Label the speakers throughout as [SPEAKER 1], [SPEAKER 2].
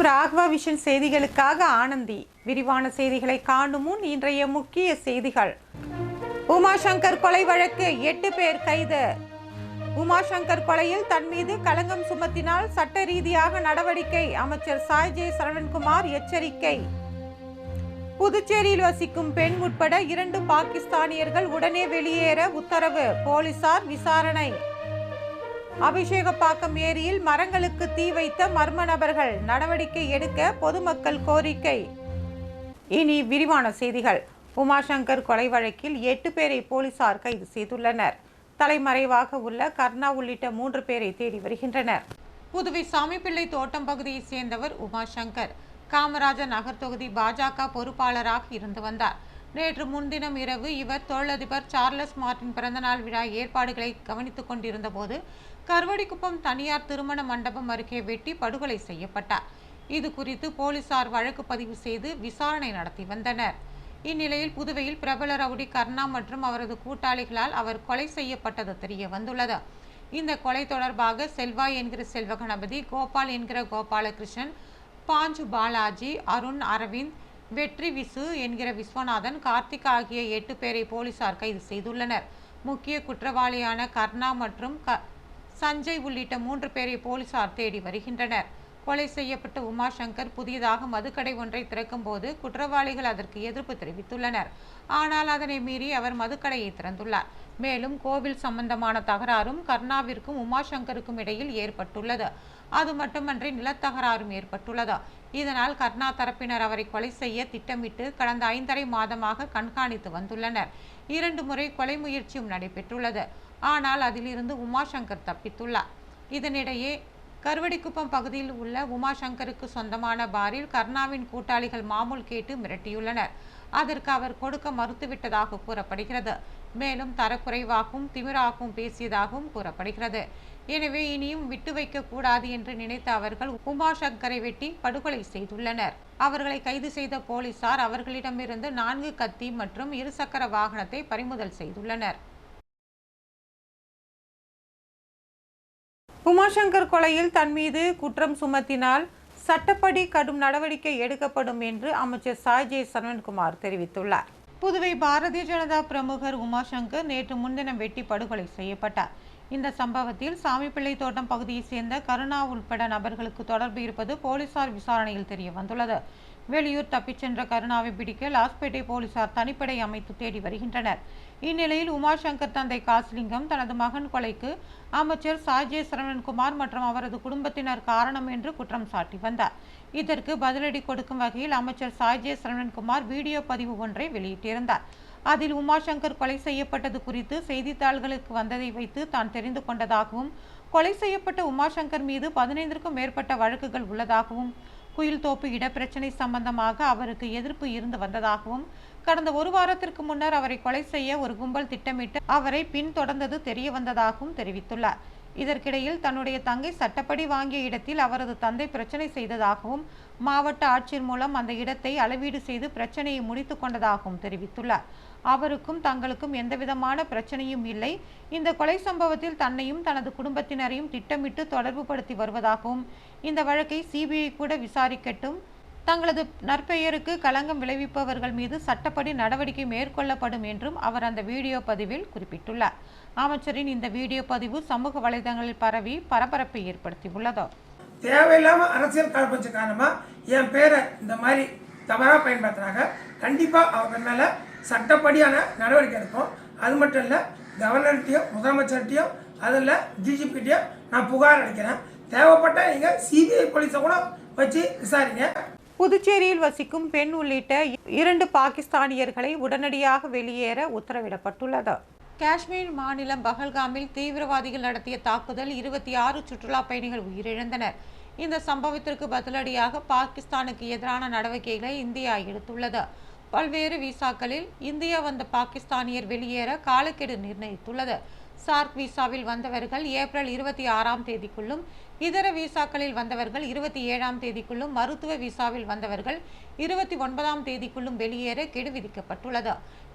[SPEAKER 1] Raghava vision செய்திகளுக்காக ஆனந்தி. விரிவான செய்திகளை காணும் முன் இன்றைய முக்கிய செய்திகள். உமாசங்கர் கொலை வழக்கு 8 பேர் கைது. உமாசங்கர் கொலையில் தன் மீது களங்கம் சுமத்தினால் சட்ட ரீதியாக நடவடிக்கை. அமைச்சர் சாய்ஜே சரவணன்குமார் எச்சரிக்கை. புதுச்சேரியில் வசிக்கும் பெண் உட்பட 2 பாகிஸ்தானியர்கள் உடனே வெளியேற உத்தரவு. போலீசார் விசாரணை. அபிஷேகப்பாக்கம் ஏரியில் மரங்களுக்கு தீ வைத்த மர்ம நபர்கள், நடவடிக்கை எடுக்க பொதுமக்கள் கோரிக்கை. இனி விரிவான செய்திகள். உமாசங்கர் கொலை வழக்கில் 8 பேரை போலீசார் கைது செய்துள்ளனர். தலைமறைவாக உள்ள கர்ணா உள்ளிட்ட 3 பேரை தேடி வருகின்றனர். புதுவை சாமிப்பிள்ளை தோட்டம் பகுதியைச் சேர்ந்தவர் உமாசங்கர். காமராஜர் நகர் தொகுதி பாஜக பொறுப்பாளராக இருந்து வந்தார். நேற்று முன்தினம் இரவு இவர் தொழிலதிபர் சார்லஸ் மார்டின் பிறந்தநாள் விழா ஏற்பாடுகளை கவனித்துக் கொண்டிருந்த போது கருவடிக்குப்பம் தனியார் திருமண மண்டபம் அருகே வெட்டி படுகொலை செய்யப்பட்டார். இது குறித்து போலீசார் வழக்கு பதிவு செய்து விசாரணை நடத்தி வந்தனர். இந்நிலையில் புதுவையில் பிரபல ரவுடி கர்ணா மற்றும் அவரது கூட்டாளிகளால் அவர் கொலை செய்யப்பட்டது தெரிய வந்துள்ளது. இந்த கொலை தொடர்பாக செல்வாய் என்கிற செல்வகணபதி, கோபால் என்கிற கோபாலகிருஷ்ணன், பாஞ்சு பாலாஜி, அருண் அரவிந்த், வெற்றி விசு என்கிற விஸ்வநாதன், கார்த்திக் ஆகிய 8 பேரை போலீசார் கைது செய்துள்ளனர். முக்கிய குற்றவாளியான கர்ணா மற்றும் சஞ்சய் உள்ளிட்ட 3 பேரை போலீசார் தேடி வருகின்றனர். கொலை செய்யப்பட்ட உமாசங்கர் புதியதாக மதுக்கடை ஒன்றை திறக்கும் போது குற்றவாளிகள் அதற்கு எதிர்ப்பு தெரிவித்துள்ளனர். ஆனால் அதனை மீறி அவர் மதுக்கடையை திறந்துள்ளார். மேலும் கோவில் சம்பந்தமான தகராறும் கர்ணாவிற்கும் உமாசங்கருக்கும் இடையில் ஏற்பட்டுள்ளது. அது மட்டுமன்றி நிலத்தகராறும் ஏற்பட்டுள்ளது. இதனால் கர்ணா தரப்பினர் அவரை கொலை செய்ய திட்டமிட்டு கடந்த 5.5 மாதமாக கண்காணித்து வந்துள்ளனர். 2 முறை கொலை முயற்சியும் நடைபெற்றுள்ளது. ஆனால் அதிலிருந்து உமாசங்கர் தப்பித்துள்ளார். இதனிடையே கருவடிக்குப்பம் பகுதியில் உள்ள உமாசங்கருக்கு சொந்தமான பாரில் கர்ணாவின் கூட்டாளிகள் மாமூல் கேட்டு மிரட்டியுள்ளனர். அதற்கு அவர் கொடுக்க மறுத்துவிட்டதாக கூறப்படுகிறது. மேலும் தரக்குறைவாகவும் திமிராகவும் பேசியதாகவும் கூறப்படுகிறது. எனவே இனியும் விட்டு வைக்க கூடாது என்று நினைத்த அவர்கள் உமாசங்கரை வெட்டி படுகொலை செய்துள்ளனர். அவர்களை கைது செய்த போலீசார் அவர்களிடமிருந்து 4 கத்தி மற்றும் 2 சக்கர வாகனத்தை பறிமுதல் செய்துள்ளனர். உமாசங்கர் கொலையில் தன் மீது குற்றம் சுமத்தினால் சட்டப்படி கடும் நடவடிக்கை எடுக்கப்படும் என்று அமைச்சர் சாய்ஜே சரவணன்குமார் தெரிவித்துள்ளார். புதுவை பாரதிய ஜனதா பிரமுகர் உமாசங்கர் நேற்று முன்தினம் வெட்டி படுகொலை செய்யப்பட்டார். இந்த சம்பவத்தில் சாமிப்பிள்ளை தோட்டம் பகுதியைச் சேர்ந்த கருணா உட்பட நபர்களுக்கு தொடர்பு இருப்பது போலீசார் விசாரணையில் தெரிய வந்துள்ளது. வெளியூர் தப்பிச் சென்ற கருணாவை பிடிக்க லாஸ்பேட்டை போலீசார் தனிப்படை அமைத்து தேடி வருகின்றனர். இந்நிலையில் உமாசங்கர் தந்தை காசிலிங்கம் தனது மகன் கொலைக்கு அமைச்சர் சாய்ஜே சரவணன்குமார் மற்றும் அவரது குடும்பத்தினர் காரணம் என்று குற்றம் சாட்டி வந்தார். இதற்கு பதிலடி கொடுக்கும் வகையில் அமைச்சர் சாய்ஜே சரவணன்குமார் வீடியோ பதிவு ஒன்றை வெளியிட்டிருந்தார். அதில் உமாசங்கர் கொலை செய்யப்பட்டது குறித்து செய்தித்தாள்களுக்கு வந்ததை வைத்து தான் தெரிந்து கொண்டதாகவும், கொலை செய்யப்பட்ட உமாசங்கர் மீது 15க்கும் மேற்பட்ட வழக்குகள் உள்ளதாகவும், குயில்தோப்பு இடப்பிரச்சனை சம்பந்தமாக அவருக்கு எதிர்ப்பு இருந்து வந்ததாகவும், கடந்த 1 வாரத்திற்கு முன்னர் அவரை கொலை செய்ய ஒரு கும்பல் திட்டமிட்டு அவரை பின்தொடர்ந்தது தெரிய வந்ததாகவும் தெரிவித்துள்ளார். இதற்கிடையில் தன்னுடைய தங்கை சட்டப்படி வாங்கிய இடத்தில் அவரது தந்தை பிரச்சனை செய்ததாகவும், மாவட்ட ஆட்சியர் மூலம் அந்த இடத்தை அளவீடு செய்து பிரச்சனையை முடித்து கொண்டதாகவும் தெரிவித்துள்ளார். அவருக்கும் தங்களுக்கும் எந்தவிதமான பிரச்சனையும் இல்லை. இந்த கொலை சம்பவத்தில் தன்னையும் தனது குடும்பத்தினரையும் திட்டமிட்டு தொடர்பு படுத்தி வருவதாகவும், இந்த வழக்கை சிபிஐ கூட விசாரிக்கட்டும், தங்களது நற்பெயருக்கு களங்கம் விளைவிப்பவர்கள் மீது சட்டப்படி நடவடிக்கை மேற்கொள்ளப்படும் என்றும் அவர் அந்த வீடியோ பதிவில் குறிப்பிட்டுள்ளார். அமைச்சரின் இந்த வீடியோ பதிவு சமூக வலைதளங்களில் பரவி பரபரப்பை ஏற்படுத்தியுள்ளது.
[SPEAKER 2] தேவையில்லாம அரசியல் காழ்ப்புணர்ச்சி காரணமா என் பேரை இந்த மாதிரி தவறாக பயன்படுத்துறாங்க. கண்டிப்பா அவங்க மேல சட்டப்படியான நடவடிக்கை எடுப்போம். அது மட்டும் இல்லை, கவர்னர்கிட்டையும் முதலமைச்சர்கிட்டையும் அதில் டிஜிபிட்டையும் நான் புகார் அளிக்கிறேன். தேவைப்பட்ட நீங்கள் சிபிஐ போலீஸை கூட வச்சு விசாரிங்க.
[SPEAKER 1] புதுச்சேரியில் வசிக்கும் பெண் உள்ளிட்ட 2 பாகிஸ்தானியர்களை உடனடியாக வெளியேற உத்தரவிடப்பட்டுள்ளது. காஷ்மீர் மாநிலம் பஹல்காமில் தீவிரவாதிகள் நடத்திய தாக்குதல் 26 சுற்றுலா பயணிகள் உயிரிழந்தனர். இந்த சம்பவத்திற்கு பதிலடியாக பாகிஸ்தானுக்கு எதிரான நடவடிக்கைகளை இந்தியா எடுத்துள்ளது. பல்வேறு விசாக்களில் இந்தியா வந்த பாகிஸ்தானியர் வெளியேற காலக்கெடு நிர்ணயித்துள்ளது. சார்க் விசாவில் வந்தவர்கள் ஏப்ரல் 26ஆம் தேதிக்குள்ளும், இதர விசாக்களில் வந்தவர்கள் 27ஆம் தேதிக்குள்ளும், மருத்துவ விசாவில் வந்தவர்கள் 29ஆம் தேதிக்குள்ளும் வெளியேற கெடு விதிக்கப்பட்டுள்ளது.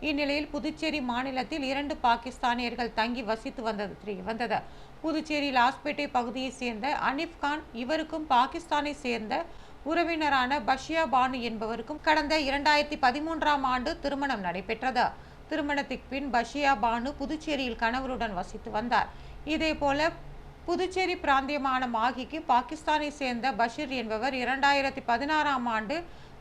[SPEAKER 1] இந்நிலையில் புதுச்சேரி மாநிலத்தில் 2 பாகிஸ்தானியர்கள் தங்கி வசித்து வந்தது தெரிய வந்தது. புதுச்சேரி லாஸ்பேட்டை பகுதியை சேர்ந்த அனிப் கான், இவருக்கும் பாகிஸ்தானை சேர்ந்த உறவினரான பஷியா பானு என்பவருக்கும் கடந்த 2013ஆம் ஆண்டு திருமணம் நடைபெற்றது. திருமணத்திற்கு பின் பஷியா பானு புதுச்சேரியில் கணவருடன் வசித்து வந்தார். இதேபோல புதுச்சேரி பிராந்தியமான மாகிக்கு பாகிஸ்தானை சேர்ந்த பஷீர் என்பவர் 2016ஆம் ஆண்டு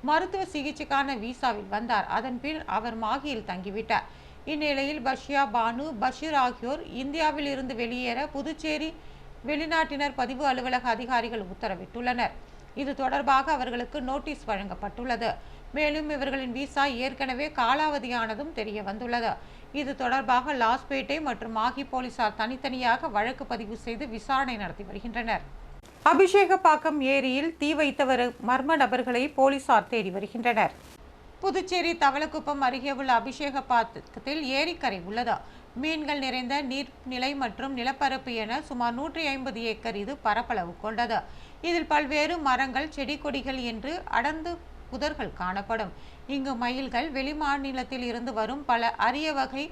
[SPEAKER 1] மருத்துவ சிகிச்சைக்கான விசாவில் வந்தார். அதன் பின் அவர் மாகியில் தங்கிவிட்டார். இந்நிலையில் பஷியா பானு, பஷீர் ஆகியோர் இந்தியாவில் இருந்து வெளியேற புதுச்சேரி வெளிநாட்டினர் பதிவு அலுவலக அதிகாரிகள் உத்தரவிட்டுள்ளனர். இது தொடர்பாக அவர்களுக்கு நோட்டீஸ் வழங்கப்பட்டுள்ளது. மேலும் இவர்களின் விசா ஏற்கனவே காலாவதியானதும் தெரிய வந்துள்ளது. இது தொடர்பாக லாஸ்பேட்டை மற்றும் மாகி போலீசார் தனித்தனியாக வழக்கு பதிவு செய்து விசாரணை நடத்தி வருகின்றனர். அபிஷேகப்பாக்கம் ஏரியில் தீ வைத்தவர் மர்ம நபர்களை போலீசார் தேடி வருகின்றனர். புதுச்சேரி தவளக்குப்பம் அருகே உள்ள அபிஷேகப்பாக்கத்தில் ஏரிக்கரை உள்ளது. மீன்கள் நிறைந்த நீர்நிலை மற்றும் நிலப்பரப்பு என சுமார் 150 ஏக்கர் இது பரப்பளவு கொண்டது. இதில் பல்வேறு மரங்கள், செடி கொடிகள் என்று அடர்ந்து புதர்கள் காணப்படும். இங்கு மயில்கள், வெளிமாநிலத்தில் இருந்து வரும் பல அரிய வகை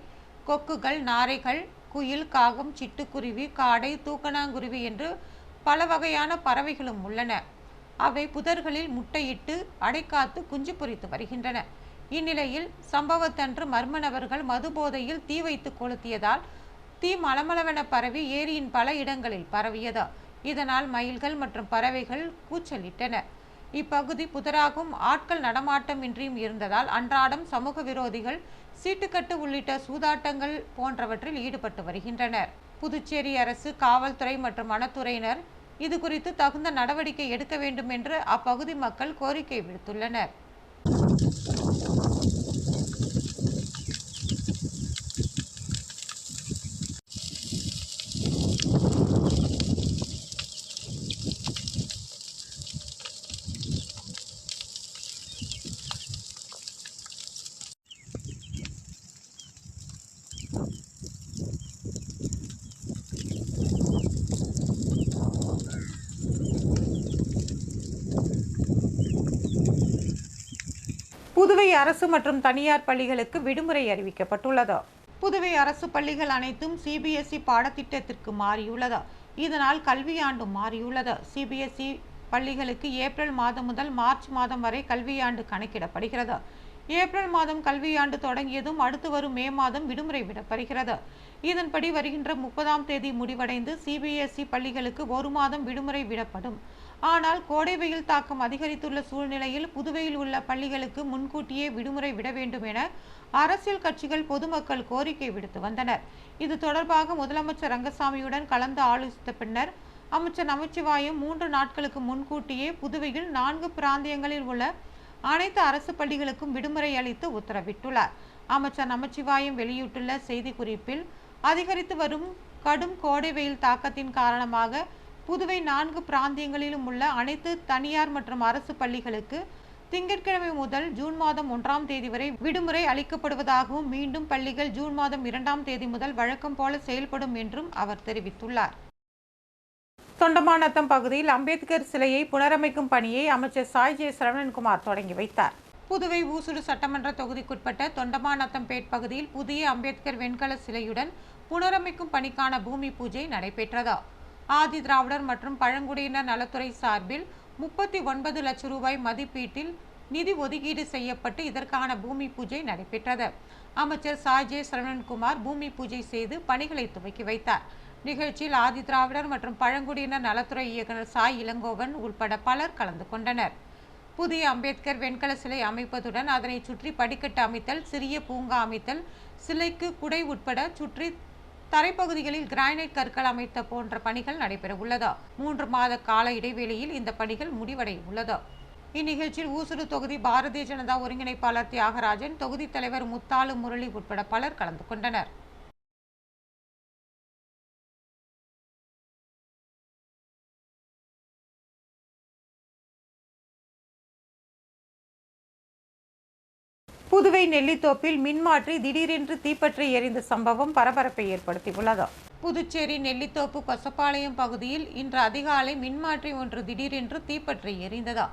[SPEAKER 1] கொக்குகள், நாரைகள், குயில், காகம், சிட்டுக்குருவி, காடை, தூக்கணாங்குருவி என்று பல வகையான பறவைகளும் உள்ளன. அவை புதர்களில் முட்டையிட்டு அடைக்காத்து குஞ்சு பொரித்து வருகின்றன. இந்நிலையில் சம்பவத்தன்று மர்ம நபர்கள் மது போதையில் தீ வைத்து கொளுத்தியதால் தீ மளமளவென பரவி ஏரியின் பல இடங்களில் பரவியது. இதனால் மயில்கள் மற்றும் பறவைகள் கூச்சலிட்டன. இப்பகுதி புதராகவும் ஆட்கள் நடமாட்டமின்றியும் இருந்ததால் அன்றாடம் சமூக விரோதிகள் சீட்டுக்கட்டு உள்ளிட்ட சூதாட்டங்கள் போன்றவற்றில் ஈடுபட்டு வருகின்றனர். புதுச்சேரி அரசு, காவல்துறை மற்றும் வனத்துறையினர் இது குறித்து தகுந்த நடவடிக்கை எடுக்க வேண்டும் என்று அப்பகுதி மக்கள் கோரிக்கை விடுத்துள்ளனர். புதுவை அரசு மற்றும் தனியார் பள்ளிகளுக்கு விடுமுறை அறிவிக்கப்பட்டுள்ளது. புதுவை அரசு பள்ளிகள் அனைத்தும் சிபிஎஸ்இ பாடத்திட்டத்திற்கு மாறியுள்ளது. இதனால் கல்வியாண்டு மாறியுள்ளது. சிபிஎஸ்இ பள்ளிகளுக்கு ஏப்ரல் மாதம் முதல் மார்ச் மாதம் வரை கல்வியாண்டு கணக்கிடப்படுகிறது. ஏப்ரல் மாதம் கல்வியாண்டு தொடங்கியதும் அடுத்து வரும் மே மாதம் விடுமுறை விடப்படுகிறது. இதன்படி வருகின்ற 30ஆம் தேதி முடிவடைந்து சிபிஎஸ்இ பள்ளிகளுக்கு ஒரு மாதம் விடுமுறை விடப்படும். ஆனால் கோடை வெயில் தாக்கம் அதிகரித்துள்ள சூழ்நிலையில் புதுவையில் உள்ள பள்ளிகளுக்கு முன்கூட்டியே விடுமுறை விட வேண்டும் என அரசியல் கட்சிகள், பொதுமக்கள் கோரிக்கை விடுத்து வந்தனர். இது தொடர்பாக முதலமைச்சர் ரங்கசாமியுடன் கலந்து ஆலோசித்த பின்னர் அமைச்சர் நமச்சிவாயம் 3 நாட்களுக்கு முன்கூட்டியே புதுவையில் 4 பிராந்தியங்களில் உள்ள அனைத்து அரசு பள்ளிகளுக்கும் விடுமுறை அளித்து உத்தரவிட்டுள்ளார். அமைச்சர் நமச்சிவாயம் வெளியிட்டுள்ள செய்திக்குறிப்பில், அதிகரித்து வரும் கடும் கோடை வெயில் தாக்கத்தின் காரணமாக புதுவை 4 பிராந்தியங்களிலும் உள்ள அனைத்து தனியார் மற்றும் அரசு பள்ளிகளுக்கு திங்கட்கிழமை முதல் ஜூன் மாதம் 1ஆம் தேதி வரை விடுமுறை அளிக்கப்படுவதாகவும், மீண்டும் பள்ளிகள் ஜூன் மாதம் 2ஆம் தேதி முதல் வழக்கம் போல செயல்படும் என்றும் அவர் தெரிவித்துள்ளார். தொண்டமாநத்தம் பகுதியில் அம்பேத்கர் சிலையை புனரமைக்கும் பணியை அமைச்சர் சாய் ஜே சரவணன்குமார் தொடங்கி வைத்தார். புதுவை ஊசுடு சட்டமன்ற தொகுதிக்குட்பட்ட தொண்டமாநத்தம்பேட் பகுதியில் புதிய அம்பேத்கர் வெண்கல சிலையுடன் புனரமைக்கும் பணிக்கான பூமி பூஜை நடைபெற்றது. ஆதி திராவிடர் மற்றும் பழங்குடியினர் நலத்துறை சார்பில் 39 லட்சம் ரூபாய் மதிப்பீட்டில் நிதி ஒதுக்கீடு செய்யப்பட்டு இதற்கான பூமி பூஜை நடைபெற்றது. அமைச்சர் சாய் ஜே சரவணன்குமார் பூமி பூஜை செய்து பணிகளை துவக்கி வைத்தார். நிகழ்ச்சியில் ஆதி திராவிடர் மற்றும் பழங்குடியினர் நலத்துறை இயக்குநர் சாய் இளங்கோவன் உள்பட பலர் கலந்து கொண்டனர். புதிய அம்பேத்கர் வெண்கல சிலை அமைப்பதுடன் அதனை சுற்றி படிக்கட்டு அமைத்தல், சிறிய பூங்கா அமைத்தல், சிலைக்கு குடை உட்பட சுற்றி தரைப்பகுதிகளில் கிரானைட் கற்கள் அமைத்த போன்ற பணிகள் நடைபெற உள்ளது. 3 மாத கால இடைவெளியில் இந்த பணிகள் முடிவடைய உள்ளது. இந்நிகழ்ச்சியில் ஊசுடு தொகுதி பாரதிய ஜனதா ஒருங்கிணைப்பாளர் தியாகராஜன், தொகுதி தலைவர் முத்தாலு முரளி உட்பட பலர் கலந்து கொண்டனர். புதுவை நெல்லித்தோப்பில் மின்மாற்றி திடீரென்று தீப்பற்றி எரிந்த சம்பவம் பரபரப்பை ஏற்படுத்தியுள்ளது. புதுச்சேரி நெல்லித்தோப்பு கொசப்பாளையம் பகுதியில் இன்று அதிகாலை மின்மாற்றி ஒன்று திடீரென்று தீப்பற்றி எரிந்தது.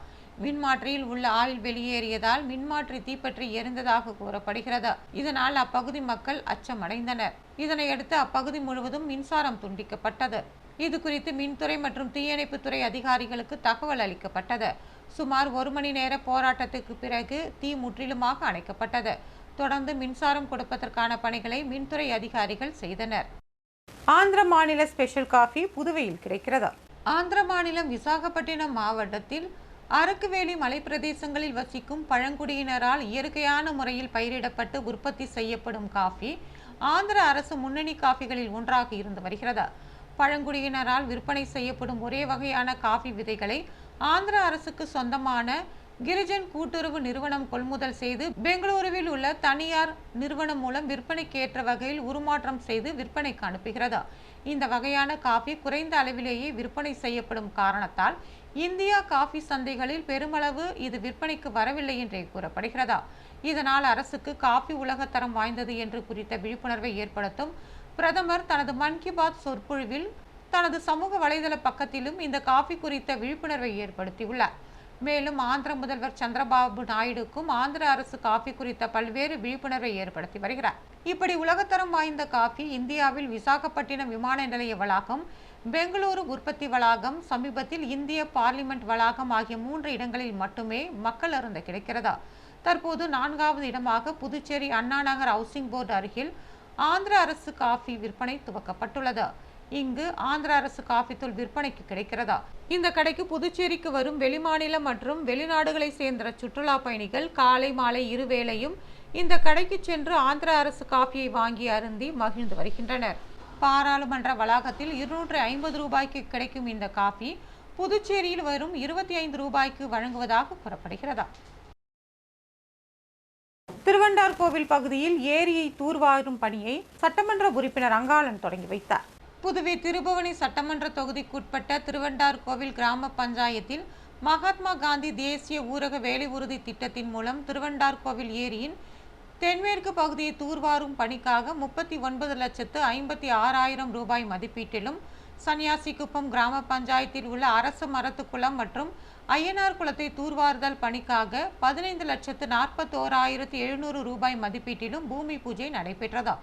[SPEAKER 1] மின்மாற்றியில் உள்ள ஆயில் வெளியேறியதால் மின்மாற்றி தீப்பற்றி எரிந்ததாக கூறப்படுகிறது. இதனால் அப்பகுதி மக்கள் அச்சமடைந்தனர். இதனையடுத்து அப்பகுதி முழுவதும் மின்சாரம் துண்டிக்கப்பட்டது. இது குறித்து மின்துறை மற்றும் தீயணைப்புத்துறை அதிகாரிகளுக்கு தகவல் அளிக்கப்பட்டது. சுமார் 1 மணி நேர போராட்டத்துக்கு பிறகு தீ முற்றிலுமாக அணைக்கப்பட்டது. தொடர்ந்து மின்சாரம் கொடுப்பதற்கான பணிகளை மின்துறை அதிகாரிகள் செய்தனர். ஆந்திர மாநில ஸ்பெஷல் காஃபி புதுவையில் கிடைக்கிறது. ஆந்திர மாநிலம் விசாகப்பட்டினம் மாவட்டத்தில் அரக்குவேலி மலைப்பிரதேசங்களில் வசிக்கும் பழங்குடியினரால் இயற்கையான முறையில் பயிரிடப்பட்டு உற்பத்தி செய்யப்படும் காஃபி ஆந்திர அரசு முன்னணி காஃபிகளில் ஒன்றாக இருந்து வருகிறது. பழங்குடியினரால் விற்பனை செய்யப்படும் ஒரே வகையான காஃபி விதைகளை ஆந்திர அரசுக்கு சொந்தமான கிரிஜன் கூட்டுறவு நிறுவனம் கொள்முதல் செய்து பெங்களூருவில் உள்ள தனியார் நிறுவனம் மூலம் விற்பனைக்கு ஏற்ற வகையில் உருமாற்றம் செய்து விற்பனைக்கு அனுப்புகிறது. இந்த வகையான காஃபி குறைந்த அளவிலேயே விற்பனை செய்யப்படும் காரணத்தால் இந்தியா காஃபி சந்தைகளில் பெருமளவு இது விற்பனைக்கு வரவில்லை என்றே கூறப்படுகிறது. இதனால் அரசுக்கு காஃபி உலகத்தரம் வாய்ந்தது என்று குறித்த விழிப்புணர்வை ஏற்படுத்தும் பிரதமர் தனது மன் கி பாத் சொற்பொழிவில் தனது சமூக வலைதள பக்கத்திலும் இந்த காஃபி குறித்த விழிப்புணர்வை ஏற்படுத்தியுள்ளார். மேலும் ஆந்திர முதல்வர் சந்திரபாபு நாயுடுக்கும் ஆந்திர அரசு காஃபி குறித்த பல்வேறு விழிப்புணர்வை ஏற்படுத்தி வருகிறார். இப்படி உலகத்தரம் வாய்ந்த காஃபி இந்தியாவில் விசாகப்பட்டினம் விமான நிலைய வளாகம், பெங்களூரு உற்பத்தி வளாகம், சமீபத்தில் இந்திய பார்லிமெண்ட் வளாகம் ஆகிய 3 இடங்களில் மட்டுமே மக்கள் அருந்த கிடைக்கிறது. தற்போது 4வது இடமாக புதுச்சேரி அண்ணா நகர் ஹவுசிங் போர்டு அருகில் ஆந்திர அரசு காஃபி விற்பனை துவக்கப்பட்டுள்ளது. இங்கு ஆந்திர அரசு காஃபி தூள் விற்பனைக்கு கிடைக்கிறதா? இந்த கடைக்கு புதுச்சேரிக்கு வரும் வெளிமாநில மற்றும் வெளிநாடுகளை சேர்ந்த சுற்றுலா பயணிகள் காலை மாலை இருவேளையும் இந்த கடைக்கு சென்று ஆந்திர அரசு காஃபியை வாங்கி அருந்தி மகிழ்ந்து வருகின்றனர். பாராளுமன்ற வளாகத்தில் 250 ரூபாய்க்கு கிடைக்கும் இந்த காஃபி புதுச்சேரியில் வரும் 25 ரூபாய்க்கு வழங்குவதாக கூறப்படுகிறது. திருவண்டார்கோவில் பகுதியில் ஏரியை தூர்வாரும் பணியை சட்டமன்ற உறுப்பினர் அங்காளன் தொடங்கி வைத்தார். புதுவை திருபுவனி சட்டமன்ற தொகுதிக்குட்பட்ட திருவண்டார்கோவில் கிராம பஞ்சாயத்தில் மகாத்மா காந்தி தேசிய ஊரக வேலை உறுதி திட்டத்தின் மூலம் திருவண்டார்கோவில் ஏரியின் தென்மேற்கு பகுதியை தூர்வாரும் பணிக்காக 39,56,000 ரூபாய் மதிப்பீட்டிலும் சன்னியாசிக்குப்பம் கிராம பஞ்சாயத்தில் உள்ள அரசு மரத்துக்குளம் மற்றும் ஐயனார் குளத்தை தூர்வாறுதல் பணிக்காக 15,41,700 ரூபாய் மதிப்பீட்டிலும் பூமி பூஜை நடைபெற்றதா.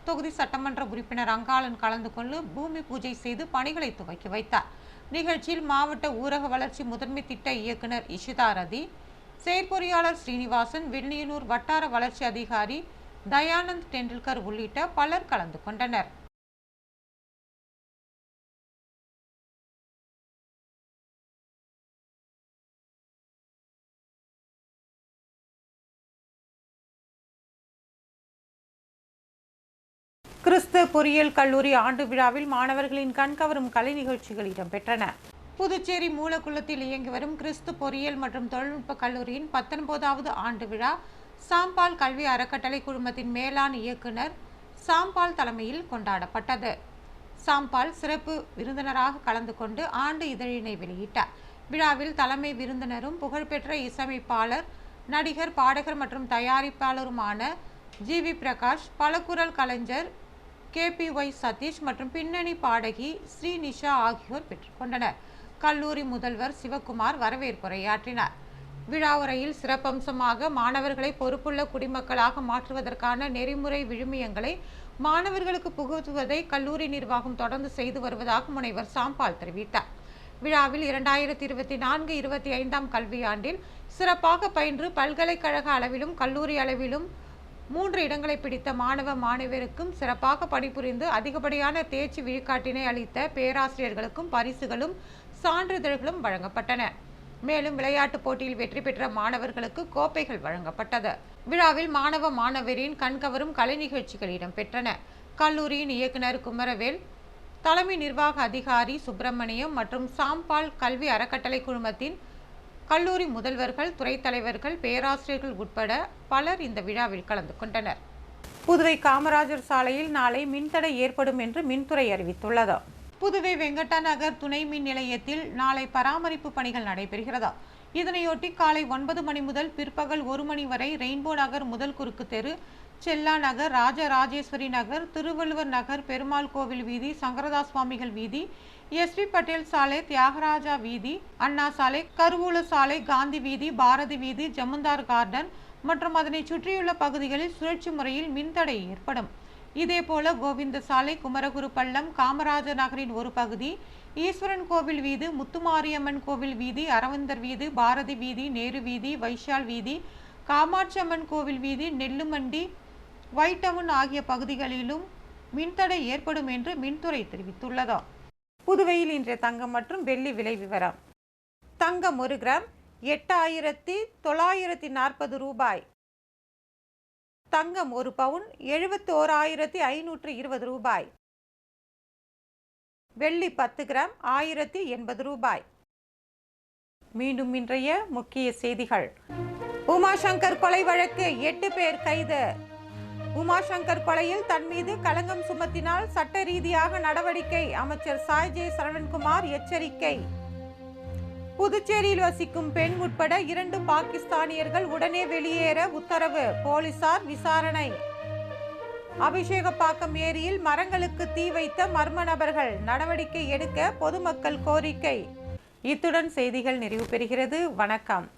[SPEAKER 1] தொகுதி சட்டமன்ற உறுப்பினர் அங்காளன் கலந்து கொண்டு பூமி பூஜை செய்து பணிகளை துவக்கி வைத்தார். நிகழ்ச்சியில் மாவட்ட ஊரக வளர்ச்சி முதன்மை திட்ட இயக்குனர் இஷிதா ரதி, செயற்பொறியாளர் ஸ்ரீனிவாசன், வில்லியனூர் வட்டார வளர்ச்சி அதிகாரி தயானந்த் டெண்டுல்கர் உள்ளிட்ட பலர் கலந்து கொண்டனர். கிறிஸ்து பொறியியல் கல்லூரி ஆண்டு விழாவில் மாணவர்களின் கண்கவரும் கலை நிகழ்ச்சிகள் இடம்பெற்றன. புதுச்சேரி மூலக்குளத்தில் இயங்கி வரும் கிறிஸ்து பொறியியல் மற்றும் தொழில்நுட்ப கல்லூரியின் 19வது ஆண்டு விழா சாம்பால் கல்வி அறக்கட்டளை குழுமத்தின் மேலாண் இயக்குனர் சாம்பால் தலைமையில் கொண்டாடப்பட்டது. சாம்பால் சிறப்பு விருந்தினராக கலந்து கொண்டு ஆண்டு இதழினை வெளியிட்டார். விழாவில் தலைமை விருந்தினரும் புகழ்பெற்ற இசையமைப்பாளர், நடிகர், பாடகர் மற்றும் தயாரிப்பாளருமான ஜி.வி. பிரகாஷ், பலகுரல் கலைஞர் KPY சதீஷ் மற்றும் பின்னணி பாடகி ஸ்ரீ நிஷா ஆகியோர் பெற்றுக்கொண்டனர். கல்லூரி முதல்வர் சிவகுமார் வரவேற்புரையாற்றினார். விழா உரையில் சிறப்பம்சமாக மாணவர்களை பொறுப்புள்ள குடிமக்களாக மாற்றுவதற்கான நெறிமுறை விழுமியங்களை மாணவர்களுக்கு புகுத்துவதை கல்லூரி நிர்வாகம் தொடர்ந்து செய்து வருவதாக முனைவர் சாம்பால் தெரிவித்தார். விழாவில் 2024-25 கல்வியாண்டில் சிறப்பாக பயின்று பல்கலைக்கழக அளவிலும் கல்லூரி அளவிலும் 3 இடங்களை பிடித்த மாணவ மாணவியருக்கும் சிறப்பாக பணிபுரிந்து அதிகப்படியான தேர்ச்சி விழுக்காட்டினை அளித்த பேராசிரியர்களுக்கும் பரிசுகளும் சான்றிதழ்களும் வழங்கப்பட்டன. மேலும் விளையாட்டுப் போட்டியில் வெற்றி பெற்ற மாணவர்களுக்கு கோப்பைகள் வழங்கப்பட்டது. விழாவில் மாணவ மாணவியரின் கண்கவரும் கலை நிகழ்ச்சிகள் இடம்பெற்றன. கல்லூரியின் இயக்குனர் குமரவேல், தலைமை நிர்வாக அதிகாரி சுப்பிரமணியம் மற்றும் சாம்பால் கல்வி அறக்கட்டளை குழுமத்தின் கல்லூரி முதல்வர்கள், துறை தலைவர்கள், பேராசிரியர்கள் உட்பட பலர் இந்த விழாவில் கலந்து கொண்டனர். புதுவை காமராஜர் சாலையில் நாளை மின்தடை ஏற்படும் என்று மின்துறை அறிவித்துள்ளது. புதுவை வெங்கட்டா நகர் துணை மின் நிலையத்தில் நாளை பராமரிப்பு பணிகள் நடைபெறுகிறது. இதனையொட்டி காலை 9 மணி முதல் பிற்பகல் 1 மணி வரை ரெயின்போ நகர் முதல் குறுக்கு தெரு, செல்லா நகர், ராஜராஜேஸ்வரி நகர், திருவள்ளுவர் நகர், பெருமாள் கோவில் வீதி, சங்கரதாஸ் சுவாமிகள் வீதி, SP பட்டேல் சாலை, தியாகராஜா வீதி, அண்ணா சாலை, கருவூல சாலை, காந்தி வீதி, பாரதி வீதி, ஜமுந்தார் கார்டன் மற்றும் அதனை சுற்றியுள்ள பகுதிகளில் சுழற்சி முறையில் மின்தடை ஏற்படும். இதேபோல கோவிந்த சாலை, குமரகுரு பள்ளம், காமராஜர் நகரின் ஒரு பகுதி, ஈஸ்வரன் கோவில் வீதி, முத்துமாரியம்மன் கோவில் வீதி, அரவிந்தர் வீதி, பாரதி வீதி, நேரு வீதி, வைஷால் வீதி, காமாட்சியம்மன் கோவில் வீதி, நெல்லுமண்டி, வைட்டவுன் ஆகிய பகுதிகளிலும் மின்தடை ஏற்படும் என்று மின்துறை தெரிவித்துள்ளது. புதுவையில் இன்றைய தங்கம் மற்றும் வெள்ளி விலை விவரம். தங்கம் 1 கிராம் 8,940 ரூபாய். தங்கம் 1 பவுன் 71,520 ரூபாய். வெள்ளி 10 கிராம் 1,080 ரூபாய். மீண்டும் இன்றைய முக்கிய செய்திகள். உமாசங்கர் கொலை வழக்கு 8 பேர் கைது. உமாசங்கர் கொலையில் தன் மீது களங்கம் சுமத்தினால் சட்ட ரீதியாக நடவடிக்கை, அமைச்சர் சாய் ஜே சரவணகுமார் எச்சரிக்கை. புதுச்சேரியில் வசிக்கும் பெண் உட்பட 2 பாகிஸ்தானியர்கள் உடனே வெளியேற உத்தரவு, போலீசார் விசாரணை. அபிஷேகப்பாக்கம் ஏரியில் மரங்களுக்கு தீ வைத்த மர்ம நபர்கள், நடவடிக்கை எடுக்க பொதுமக்கள் கோரிக்கை. இத்துடன் செய்திகள் நிறைவு பெறுகிறது. வணக்கம்.